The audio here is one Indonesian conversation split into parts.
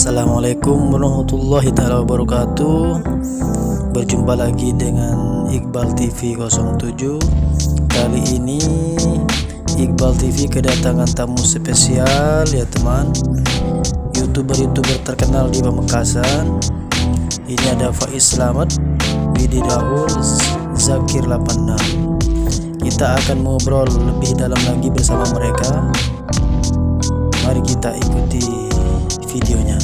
Assalamualaikum warahmatullahi wabarakatuh. Berjumpa lagi dengan Iqbal TV 07. Kali ini Iqbal TV kedatangan tamu spesial ya teman. Youtuber terkenal di Pamekasan. Ini ada Faiz Slamet, Widi Rahul, Zakir 86. Kita akan ngobrol lebih dalam lagi bersama mereka. Mari kita ikuti videonya.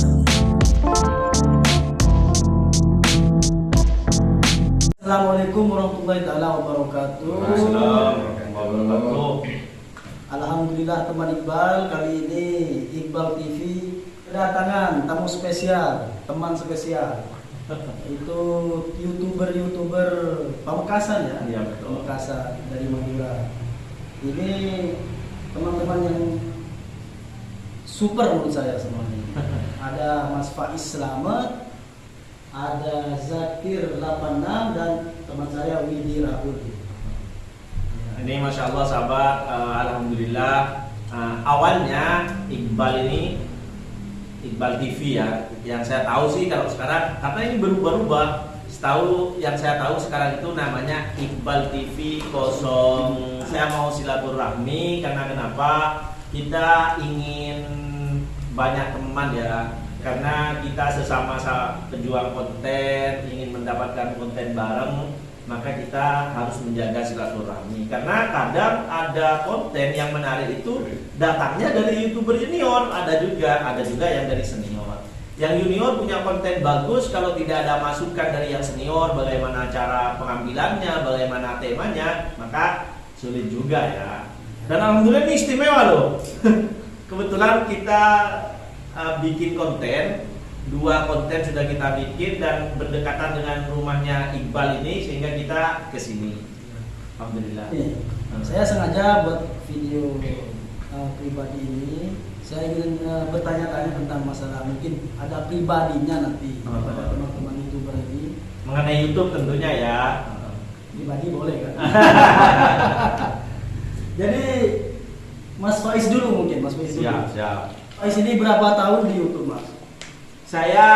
Assalamualaikum warahmatullahi wabarakatuh. Alhamdulillah teman Iqbal, kali ini Iqbal TV kedatangan tamu spesial, teman spesial. Itu youtuber Pamekasan ya? Iya betul. Pamekasan dari Madura. Ini teman-teman yang super menurut saya semuanya. Ada Mas Faiz Slamet, ada Zakir 86 dan teman saya Widi Rahul. Ini Masya Allah sahabat, Alhamdulillah. Awalnya Iqbal TV ya, yang saya tahu sih kalau sekarang karena ini berubah-ubah. Setahu yang saya tahu sekarang itu namanya Iqbal TV 0. Saya mau silaturahmi karena kenapa? Kita ingin banyak teman ya, karena kita sesama pejuang konten ingin mendapatkan konten bareng, maka kita harus menjaga silaturahmi. Karena kadang ada konten yang menarik itu datangnya dari YouTuber junior, ada juga yang dari senior. Yang junior punya konten bagus, kalau tidak ada masukan dari yang senior, bagaimana cara pengambilannya, bagaimana temanya, maka sulit juga ya. Dan alhamdulillah ini istimewa loh. Kebetulan kita bikin konten, 2 konten sudah kita bikin dan berdekatan dengan rumahnya Iqbal ini sehingga kita kesini. Alhamdulillah. Saya sengaja buat video pribadi ini. Saya ingin bertanya-tanya tentang masalah, mungkin ada pribadinya nanti pada teman-teman YouTuber ini. Mengenai YouTube tentunya ya. Pribadi boleh kan? Jadi Mas Faiz dulu mungkin, Mas Faiz dulu. Siap. Faiz ini berapa tahun di YouTube, Mas? Saya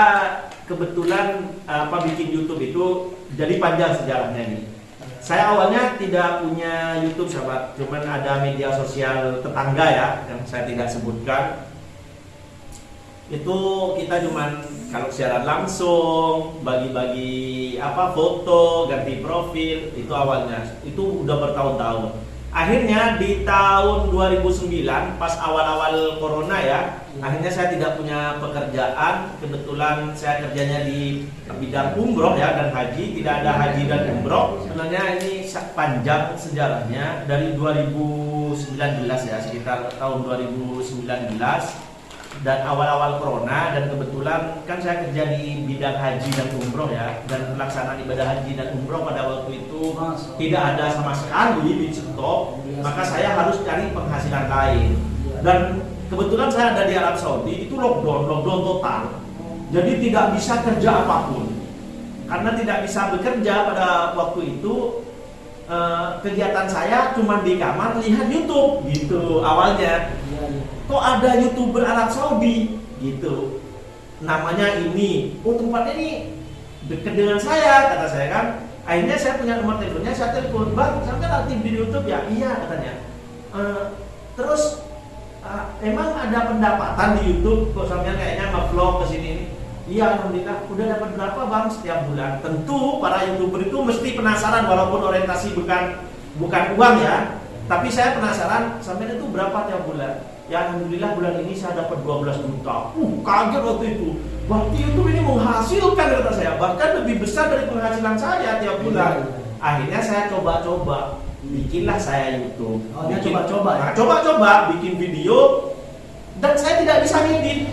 kebetulan bikin YouTube itu jadi panjang sejarahnya ini. Saya awalnya tidak punya YouTube sahabat, cuman ada media sosial tetangga ya yang saya tidak sebutkan. Itu kita cuman kalau siaran langsung, bagi-bagi foto, ganti profil, itu awalnya. Itu udah bertahun-tahun. Akhirnya di tahun 2009 pas awal-awal corona ya, akhirnya saya tidak punya pekerjaan. Kebetulan saya kerjanya di bidang umroh ya dan haji, tidak ada haji dan umroh. Sebenarnya ini panjang sejarahnya dari 2019 ya, sekitar tahun 2019 dan awal-awal corona, dan kebetulan kan saya kerja di bidang haji dan umroh ya, dan pelaksanaan ibadah haji dan umroh pada waktu itu tidak ada sama sekali di stop, maka saya harus cari penghasilan lain. Dan kebetulan saya ada di Arab Saudi, itu lockdown total, jadi tidak bisa kerja apapun. Karena tidak bisa bekerja pada waktu itu, kegiatan saya cuma di kamar lihat YouTube gitu awalnya. Kok ada YouTuber Arab Saudi gitu, namanya ini, tempatnya ini dekat dengan saya, kata saya kan. Akhirnya saya punya nomor teleponnya, saya telepon, "Bang, sampai aktif di YouTube ya?" "Iya," katanya. Terus emang ada pendapatan di YouTube kok sampean kayaknya nge-vlog ke sini? "Iya, alhamdulillah." "Udah dapat berapa Bang setiap bulan?" Tentu para YouTuber itu mesti penasaran, walaupun orientasi bukan uang ya, tapi saya penasaran, sampean itu berapa tiap bulan? "Ya alhamdulillah bulan ini saya dapat 12 juta. Kaget waktu itu. Berarti YouTube ini menghasilkan, kata saya, bahkan lebih besar dari penghasilan saya tiap bulan. Akhirnya saya coba-coba, bikinlah saya YouTube. Coba-coba bikin video, dan saya tidak bisa ngedit.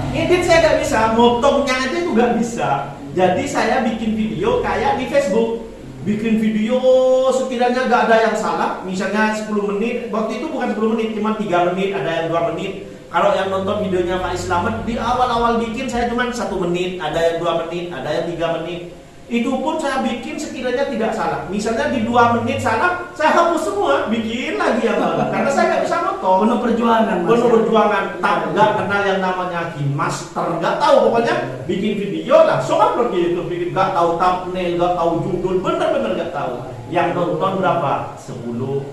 Ngedit saya nggak bisa, motongnya aja itu nggak bisa. Jadi saya bikin video kayak di Facebook. Bikin video sekiranya gak ada yang salah, misalnya 10 menit, waktu itu bukan 10 menit, cuma 3 menit, ada yang 2 menit. Kalau yang nonton videonya Faiz Slamet, di awal-awal bikin saya cuma 1 menit, ada yang 2 menit, ada yang 3 menit. Itu pun saya bikin sekiranya tidak salah. Misalnya di 2 menit salah, saya hapus semua, bikin lagi yang baru, karena saya gak bisa nonton. contoh. Penuh perjuangan, Mas. Penuh Ya. perjuangan, nggak kenal yang namanya game master, nggak tahu pokoknya bikin video langsung upload di YouTube, bikin nggak tahu thumbnail, nggak tahu judul, bener-bener nggak tahu. Yang nonton berapa? 10,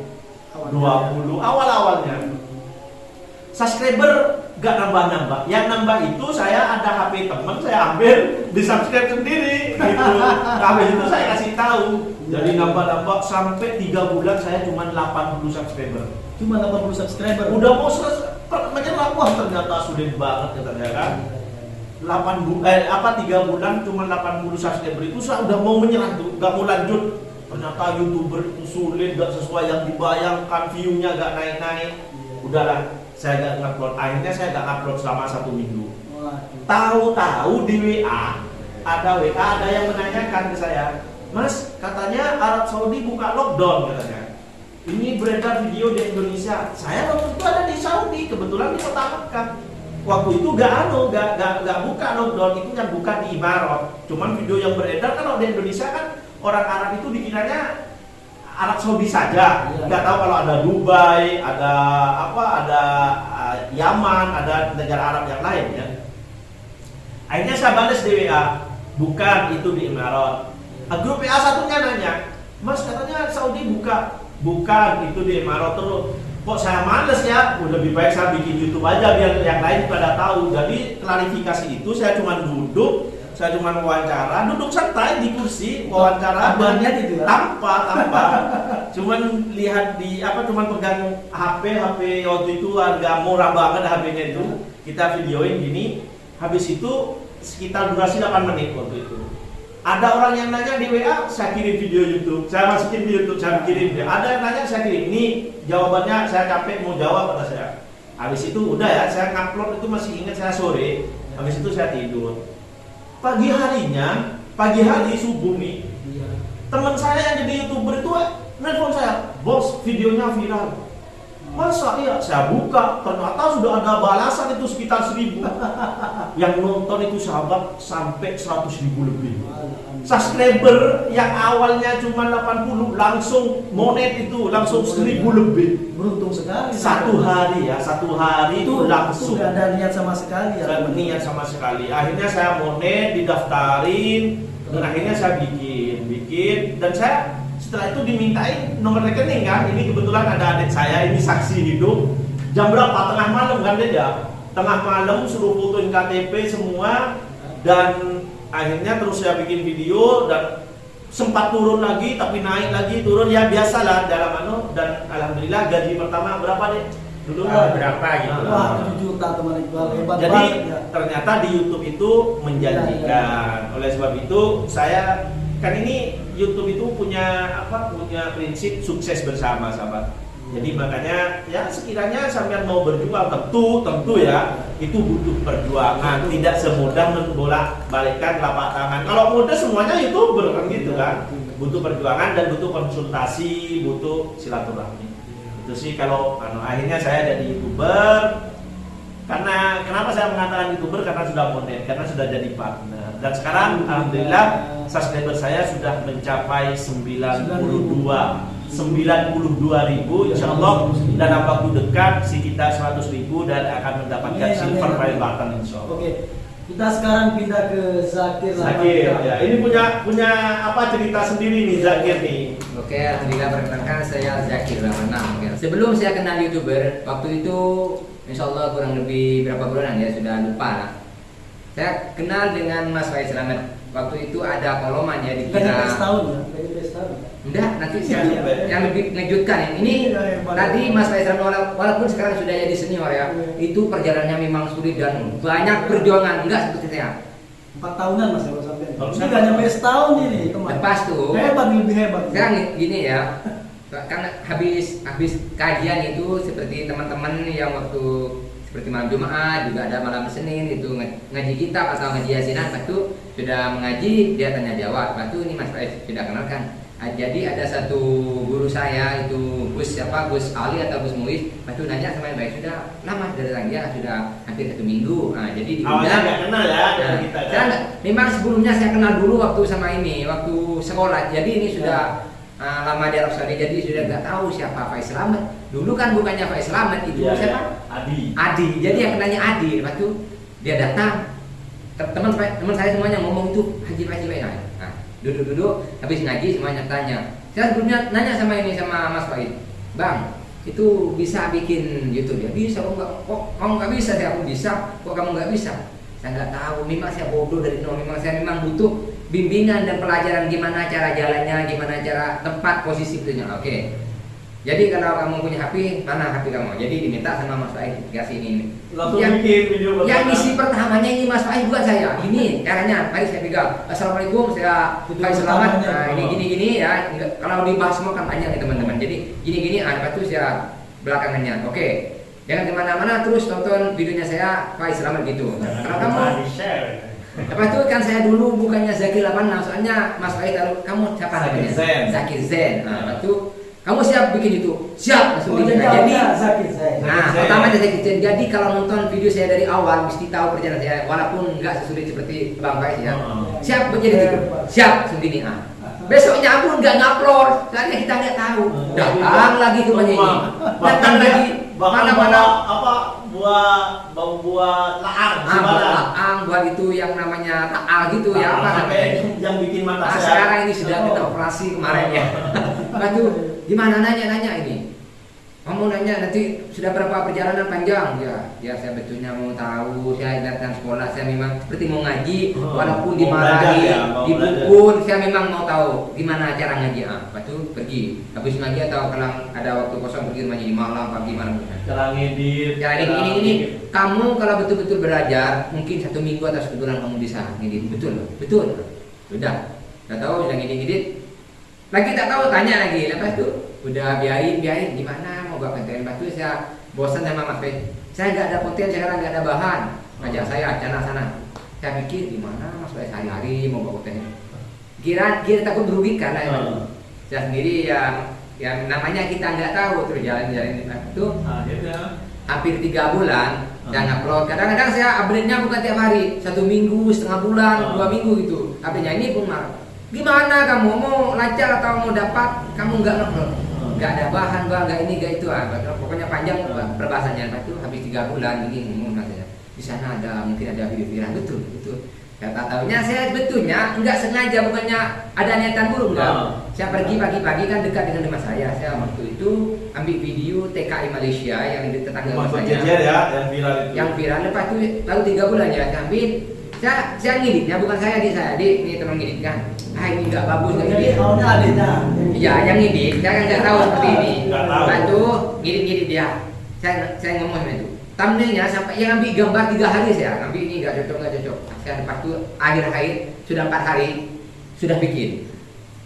20 awal-awalnya. Subscriber nggak nambah-nambah, yang nambah itu saya ada HP teman, saya ambil di subscribe sendiri gitu. Habis itu saya kasih tahu, jadi nambah-nambah sampai 3 bulan saya cuma 80 subscriber. Cuma 80 subscriber. Udah mau selesai, menyerah, wah ternyata sulit banget katanya kan. 3 bulan cuma 80 subscriber itu saya udah mau menyerah tuh, nggak mau lanjut. Ternyata YouTuber itu sulit, nggak sesuai yang dibayangkan, view-nya nggak naik-naik. Udahlah, saya nggak ngupload. Akhirnya saya nggak upload selama 1 minggu. Tahu-tahu di WA ada yang menanyakan ke saya, Mas, katanya Arab Saudi buka lockdown katanya. Ini beredar video di Indonesia. Saya waktu itu ada di Saudi, kebetulan di kota Mekah. Waktu itu nggak buka lockdown, itu yang buka di Imarat. Cuman video yang beredar kan kalau di Indonesia kan orang Arab itu dikiranya Arab Saudi saja. Nggak tahu kalau ada Dubai, ada Yaman, ada negara Arab yang lain ya. Akhirnya saya balas di WA, bukan itu di Imarat. Grup WA satunya nanya, Mas katanya Saudi buka. Bukan, itu di Imarat terus. Kok saya males ya? Lebih baik saya bikin YouTube aja biar yang lain pada tahu. Jadi klarifikasi itu saya cuma duduk, saya cuma wawancara, duduk santai di kursi, wawancara gitu ya? tanpa. Cuman lihat di cuman pegang HP waktu itu harga murah banget HP-nya itu. Kita videoin gini, habis itu sekitar durasi 8 menit waktu itu. Ada orang yang nanya di WA, saya kirim video YouTube, saya masukin di YouTube, saya kirim dia. Ada yang nanya, saya kirim. Ini jawabannya, saya capek mau jawab kata saya. Habis itu udah ya, saya ngupload itu masih ingat saya sore. Habis itu saya tidur. Pagi hari subuh nih, teman saya yang jadi YouTuber itu nelfon saya, bos videonya viral. Masa iya? Saya buka, ternyata sudah ada balasan itu sekitar 1000. Yang nonton itu sahabat sampai 100.000 lebih. Subscriber yang awalnya cuma 80 langsung monet itu langsung 1000 lebih. Beruntung sekali. Satu hari itu langsung. Itu gak ada niat sama sekali ya. Saya niat sama sekali. Akhirnya saya monet, didaftarin, dan akhirnya saya bikin dan saya setelah itu dimintain nomor rekening kan. Ini kebetulan ada adik saya, ini saksi hidup. Jam berapa? Tengah malam kan dia. Tengah malam suruh fotoin KTP semua dan akhirnya terus saya bikin video dan sempat turun lagi tapi naik lagi turun ya biasalah dalam dan alhamdulillah gaji pertama berapa deh? Dulu berapa gitu. Wah, 7 juta teman Iqbal, hebat jadi banget ya. ternyata di YouTube itu menjanjikan. Oleh sebab itu saya kan ini YouTube itu punya prinsip sukses bersama sahabat. Jadi makanya ya sekiranya sampean mau berjuang tentu ya itu butuh perjuangan, tidak semudah membolak-balikkan telapak tangan. Kalau mudah semuanya YouTuber kan gitu kan. Butuh perjuangan dan butuh konsultasi, butuh silaturahmi. Itu sih kalau akhirnya saya jadi YouTuber. Karena kenapa saya mengatakan YouTuber? Karena sudah monet, karena sudah jadi partner. Dan sekarang alhamdulillah subscriber saya sudah mencapai 92.000 insya Allah dalam waktu dekat sekitar 100.000 dan akan mendapatkan silver play button insya Allah. Oke, kita sekarang pindah ke Zakir. Ya. Ini punya apa cerita sendiri nih Zakir nih. Oke, alhamdulillah perkenalkan saya Zakir Rahman. Sebelum saya kenal YouTuber, waktu itu insya Allah kurang lebih berapa bulan ya sudah lupa lah. Saya kenal dengan Mas Faiz Slamet. Waktu itu ada koloman ya di kita. Enggak, nanti yang lebih mengejutkan ini tadi Mas Faiz Slamet walaupun sekarang sudah jadi senior ya, itu perjalanannya memang sulit dan banyak perjuangan. Enggak seperti saya. 4 tahunan Mas kalau sampai. Ini gak nyampe setahun ini teman. Lepas tuh. Lebih hebat. Sekarang gini ya. Kan habis kajian itu seperti teman-teman yang waktu seperti malam Jumat juga ada malam Senin itu ngaji kitab atau ngaji yasinan, itu sudah mengaji dia tanya jawab. Itu ini Mas Faiz sudah kenalkan. Jadi ada satu guru saya itu Gus Ali atau Gus Muiz, itu nanya sama Baik sudah lama dari datang dia sudah hampir 1 minggu. Jadi awalnya nggak kenal ya dari kita kan. Memang sebelumnya saya kenal dulu waktu sama ini waktu sekolah. Jadi ini sudah lama di Arab Saudi, jadi sudah nggak tahu siapa Faiz Slamet. Dulu kan bukannya Faiz Slamet itu Iya, siapa? Adi. Adi. Jadi yang kenanya Adi. Lepas itu dia datang. Teman saya semuanya ngomong itu Haji Faiz Slamet. Nah, duduk habis ngaji semuanya tanya. Saya sebelumnya nanya sama Mas Faiz, Bang, itu bisa bikin YouTube ya? Bisa kok kamu nggak bisa? Saya aku bisa. Kok kamu nggak bisa? Saya nggak tahu. Memang saya bodoh dari nol. Memang saya butuh bimbingan dan pelajaran gimana cara jalannya, gimana cara tempat posisi itunya. Oke. Jadi kalau kamu punya HP, mana HP kamu? Jadi diminta sama Mas Faiz kasih ini. Langsung yang, bikin video yang pertama. misi pertamanya ini Mas Faiz buat saya. Ini caranya. Mari saya pegang. Assalamualaikum, saya Faiz Slamet. Nah, ini gini ya. Kalau dibahas semua kan banyak nih teman-teman. Jadi gini. Lepas itu saya belakangannya. Oke. Jangan kemana-mana, terus tonton videonya saya Faiz Slamet gitu. Kalau kamu lepas itu kan saya dulu bukannya Zakir 86, soalnya Mas Faiz taruh kamu siapa namanya? Zakir Zen. Nah, lepas itu kamu siap bikin itu? Siap, langsung bikin. Jadi Zakir Zen. nah, pertamanya Zakir Zen. Jadi kalau nonton video saya dari awal mesti tahu perjalanan saya, walaupun nggak sesulit seperti Bang Faiz ya. Siap menjadi gitu. Siap, langsung gini. Besoknya pun nggak ngupload, soalnya kita nggak tahu. Datang lagi tuh penyanyi. Datang lagi. Mana-mana buah laang, buat laang, buat itu yang namanya taal gitu ya, apa namanya? Yang bikin mata Nah, saya. sekarang ini sudah kita operasi kemarin ya. Batu, gimana nanya ini? Kamu nanya nanti sudah berapa perjalanan panjang? Ya saya betulnya mau tahu. Saya datang sekolah, saya memang seperti mau ngaji, walaupun dimarahi, dipukul, saya memang mau tahu gimana cara ngaji. Batu pergi, habis ngaji atau kalau ada waktu kosong pergi ngaji di malam, pagi malam. Cara ngedit. Ya ini. Kamu kalau betul-betul belajar, mungkin 1 minggu atau 1 bulan kamu bisa ngedit. Betul. Udah tahu, udah ngedit. Lagi tak tahu, tanya lagi. Lepas itu udah biarin gimana mau buat konten. Lepas itu saya bosan sama Mas Faiz. Saya nggak ada konten sekarang, nggak ada bahan. Ajak saya sana. Saya pikir gimana Mas Faiz hari-hari mau buat konten. Kira takut merugikan lah. Saya sendiri yang namanya kita nggak tahu, terus jalan-jalan itu. Hampir 3 bulan dan upload. Kadang-kadang saya update-nya bukan tiap hari, 1 minggu, setengah bulan, 2 minggu gitu. Update-nya ini pun marah. Gimana kamu mau lancar atau mau dapat? Kamu nggak upload, nggak ada bahan, nggak ini, nggak itu. Pokoknya panjang perbahasannya. Itu habis 3 bulan ini ngomong katanya. Di sana mungkin ada video viral, betul. Kata tahunya saya sebetulnya nggak sengaja, bukannya ada niatan buruk enggak. Saya pergi pagi-pagi kan dekat dengan rumah saya. Saya waktu itu ambil video TKI Malaysia yang di tetangga rumah saya. Ya, yang viral itu. Yang viral lepas itu baru 3 bulan ya. Saya ambil, saya ngeditnya bukan saya ini teman ngedit kan. Ini nggak bagus nggak Jadi ngedit. awalnya adiknya. Iya, yang ngedit. Saya kan nggak tahu seperti ini. Nggak tahu. Lalu ngedit dia. Saya ngomong sama itu. Thumbnailnya sampai yang ambil gambar 3 hari saya ambil ini nggak cocok. Saya lepas itu akhir sudah 4 hari sudah bikin.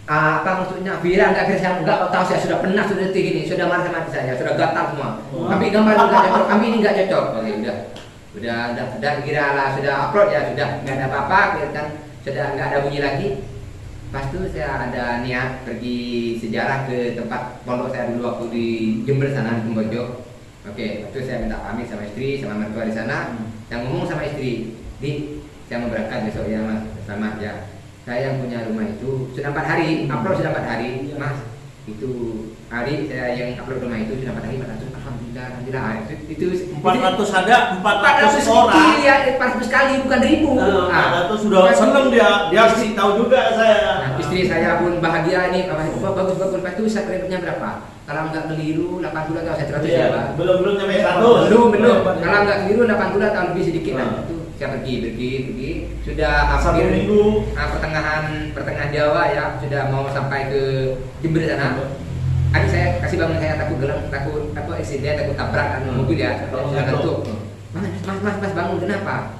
Apa maksudnya viral nggak viral saya nggak tahu, saya sudah pernah sudah detik ini sudah marah sama saya sudah gatal semua. Ambil gambar nggak cocok, ambil ini nggak cocok. Oke, udah kira lah sudah upload ya, sudah nggak ada apa-apa, kelihatan sudah nggak ada bunyi lagi. Pas itu saya ada niat pergi sejarah ke tempat pondok saya dulu waktu di Jember sana di Kamboja. Oke, waktu saya minta pamit sama istri, sama mertua di sana. Saya ngomong sama istri, saya mau berangkat besok ya Mas, selamat ya. Saya yang punya rumah itu sudah 4 hari, upload sudah 4 hari, Mas. Itu hari saya yang upload rumah itu sudah 4 hari, 400. Alhamdulillah. Itu 400 ada 400 orang. Ya, 400 kali bukan 1000. 400 sudah seneng dia kasih tahu juga saya. Nah, istri saya pun bahagia nih, bagus. Lepas itu subscribernya berapa? Kalau nggak keliru 80 atau 100 ya Pak? Belum nyampe 100. Belum. Kalau nggak keliru 80 atau lebih sedikit lah. Itu saya pergi. Sudah hampir 1 minggu. Pertengahan Jawa ya, sudah mau sampai ke Jember sana. Adik saya kasih bangun saya takut eksiden, takut tabrak mobil ya. Sudah ngantuk. Mas bangun, kenapa?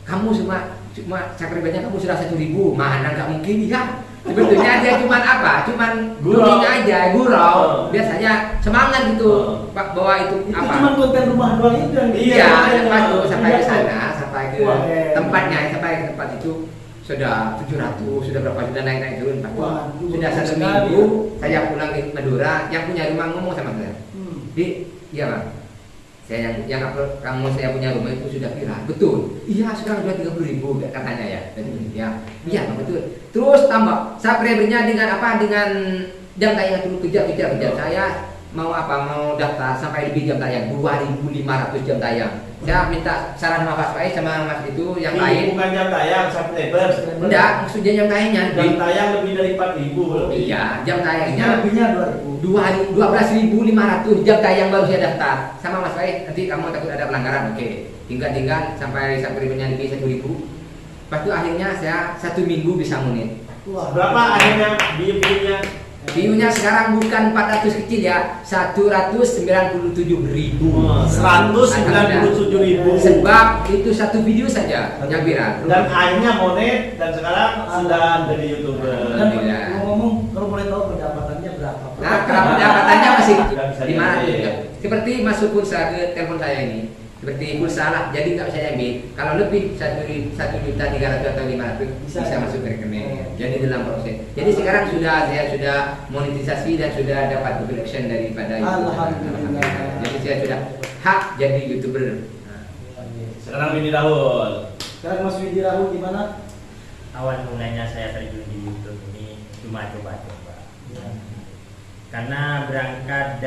Kamu cuma subscribernya kamu sudah 1000. Mana nggak mungkin ya? Sebetulnya dia cuman Gurau. aja, gurau. Biasanya semangat gitu, Pak, bawa itu Itu apa? cuma konten rumah doang itu yang Iya, lepas itu sampai ke sana, sampai ke Wah, tempatnya, sampai ke tempat itu sudah 700, sudah berapa, sudah naik turun. Waduh, Sudah 1 sekali. minggu saya pulang ke Madura, yang punya rumah ngomong sama saya. Iya Bang, saya yang upload kamu saya punya rumah itu sudah viral. Betul. Iya, sekarang sudah 30.000 katanya ya. Iya Bang, betul. Terus tambah subscribernya dengan apa? Dengan jam tayang dulu kejar saya mau daftar sampai lebih jam tayang 2.500 jam tayang. Saya minta saran sama Mas Faiz sama Mas itu yang lain. Bukan jam tayang, subscriber. Enggak, maksudnya jam tayangnya. Jam tayang lebih dari 4.000 loh. Iya, jam tayangnya Lebihnya 12.500 jam tayang baru saya daftar. Sama Mas Faiz, nanti kamu takut ada pelanggaran, oke. Tinggal sampai subscribernya lebih 1.000. Pas itu akhirnya saya 1 minggu bisa munit. Wah, Berapa akhirnya view-nya? View-nya sekarang bukan 400 kecil ya, 197.000. 197.000. Sebab itu satu video saja yang viral. Dan akhirnya monet dan sekarang sudah jadi YouTuber. Dan Alhamdulillah. ngomong kalau boleh tahu pendapatannya berapa? Nah, kalau pendapatannya masih Nggak bisa di mana diambil. tuh? Seperti masuk pulsa ke telepon saya ini. Seperti pulsa lah, jadi nggak bisa ambil. Kalau lebih 1.300.000 atau 500 bisa masuk ke rekening. Jadi dalam proses. Jadi sekarang saya sudah monetisasi dan sudah dapat double action daripada YouTube. Alhamdulillah. Jadi saya sudah hak jadi YouTuber. Sekarang Widi Rahul. Sekarang Mas Widi Rahul gimana? Awal mulanya saya terjun di YouTube ini cuma coba-coba. Karena berangkat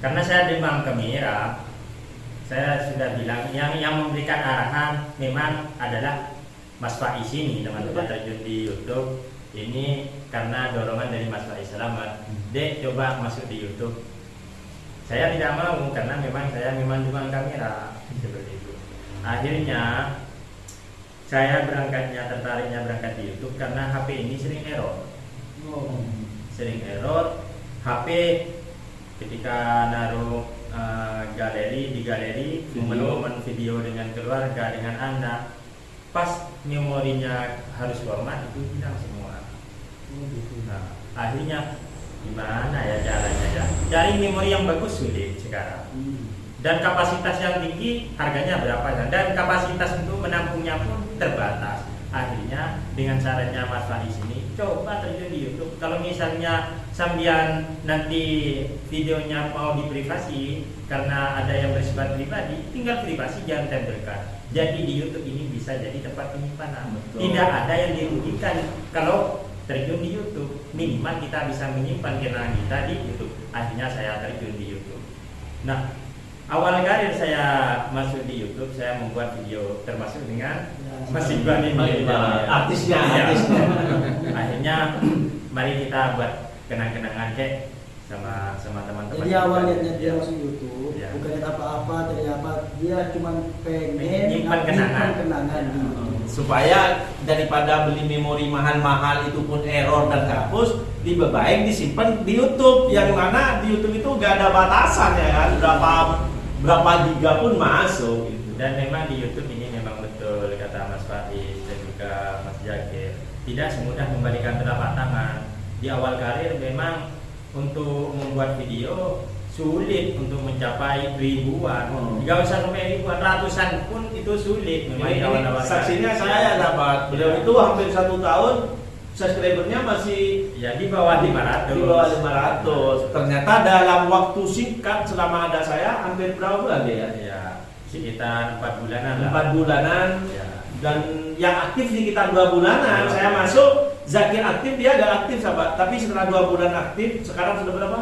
karena saya demam kamera, saya sudah bilang yang memberikan arahan memang adalah Mas Faiz ini, teman-teman terjun di YouTube ini karena dorongan dari Mas Faiz Selamat. Dek, coba masuk di YouTube. Saya tidak mau karena saya memang demam kamera seperti itu. Akhirnya saya tertariknya berangkat di YouTube karena HP ini sering error. Sering error. HP ketika naruh di galeri momen video dengan keluarga, dengan anak, pas memorinya harus format itu hilang semua. Nah, akhirnya gimana ya caranya ya? Cari memori yang bagus sulit sekarang. Dan kapasitas yang tinggi harganya berapa, dan kapasitas untuk menampungnya pun terbatas. Akhirnya dengan sarannya Mas Faiz ini coba terjun di YouTube. Kalau misalnya sambian nanti videonya mau diprivasi karena ada yang bersifat pribadi, tinggal privasi, jangan tempelkan. Jadi di YouTube ini bisa jadi tempat penyimpanan. Tidak ada yang dirugikan kalau terjun di YouTube. Minimal kita bisa menyimpan kenangan kita di YouTube. Akhirnya saya terjun di YouTube. Nah, awal karir saya masuk di YouTube, saya membuat video termasuk dengan Mas Iqbal ini. Artisnya. Akhirnya mari kita buat kenang-kenangan sama teman-teman. Jadi awalnya dia masuk YouTube, Ya. bukan apa-apa, dia cuma pengen Nyimpan kenangan. Supaya daripada beli memori mahal-mahal itu pun error dan hapus, lebih baik disimpan di YouTube. Yang mana di YouTube itu gak ada batasan ya kan, berapa giga pun masuk gitu. Dan memang di YouTube ini memang betul kata Mas Faiz dan juga Mas Jakir, tidak semudah membalikan telapak tangan. Di awal karir memang untuk membuat video sulit untuk mencapai ribuan. Tidak usah sampai ribuan, ratusan pun itu sulit. Memang di awal-awal Saksinya karir. saya dapat. Beliau itu hampir 1 tahun subscribernya masih Ya di bawah 500. di bawah 500. Ternyata dalam waktu singkat selama ada saya hampir berapa bulan dia? Ya, sekitar 4 bulanan lah. 4 bulanan. Ya. Dan yang aktif sekitar 2 bulanan. Saya masuk, Zakir aktif, dia gak aktif sahabat. Tapi setelah 2 bulan aktif, sekarang sudah berapa?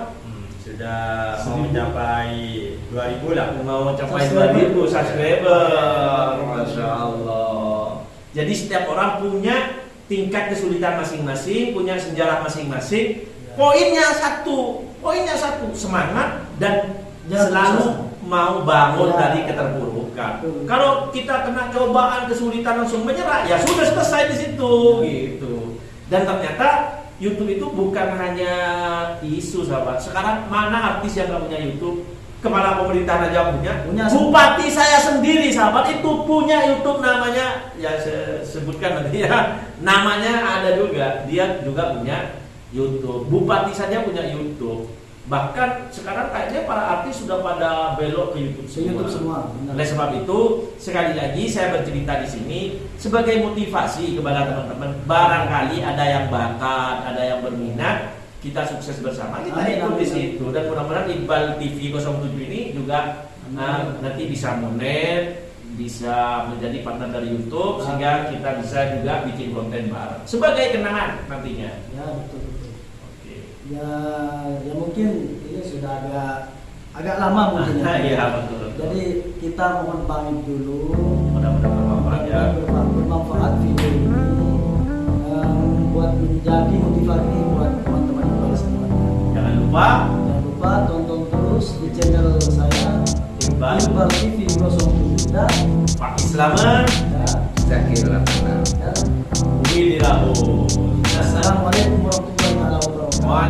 Sudah mau mencapai 2000 lah. Mau mencapai 2000 subscriber. Masya Allah. Jadi setiap orang punya tingkat kesulitan masing-masing, punya sejarah masing-masing. Poinnya satu, semangat dan selalu mau bangun dari keterpurukan. Kalau kita kena cobaan kesulitan langsung menyerah, ya sudah selesai di situ gitu. Dan ternyata YouTube itu bukan hanya isu sahabat. Sekarang mana artis yang nggak punya YouTube? Kemana pemerintah aja punya? Bupati saya sendiri sahabat itu punya YouTube, namanya ya sebutkan nanti ya. Namanya ada juga, dia juga punya YouTube. Bupati saja punya YouTube. Bahkan sekarang kayaknya para artis sudah pada belok ke YouTube semua. Oleh sebab itu, sekali lagi saya bercerita di sini sebagai motivasi kepada teman-teman. Barangkali ada yang bakat, ada yang berminat, kita sukses bersama, kita ikut di situ. Dan mudah-mudahan Iqbal TV 07 ini juga nanti bisa monet, bisa menjadi partner dari YouTube, sehingga kita bisa juga bikin konten bareng sebagai kenangan nantinya. Ya betul. Ya mungkin ini sudah agak lama mungkin ya. Iya, betul. Jadi kita mohon pamit dulu. Mudah-mudahan bermanfaat ya. Bermanfaat video ini buat menjadi motivasi buat teman-teman kita semuanya. Jangan lupa Tonton terus di channel saya Iqbal TV Brosong dan Pak Islaman Zakir Rahman. Bumi Dirahul. Assalamualaikum warahmatullahi wabarakatuh.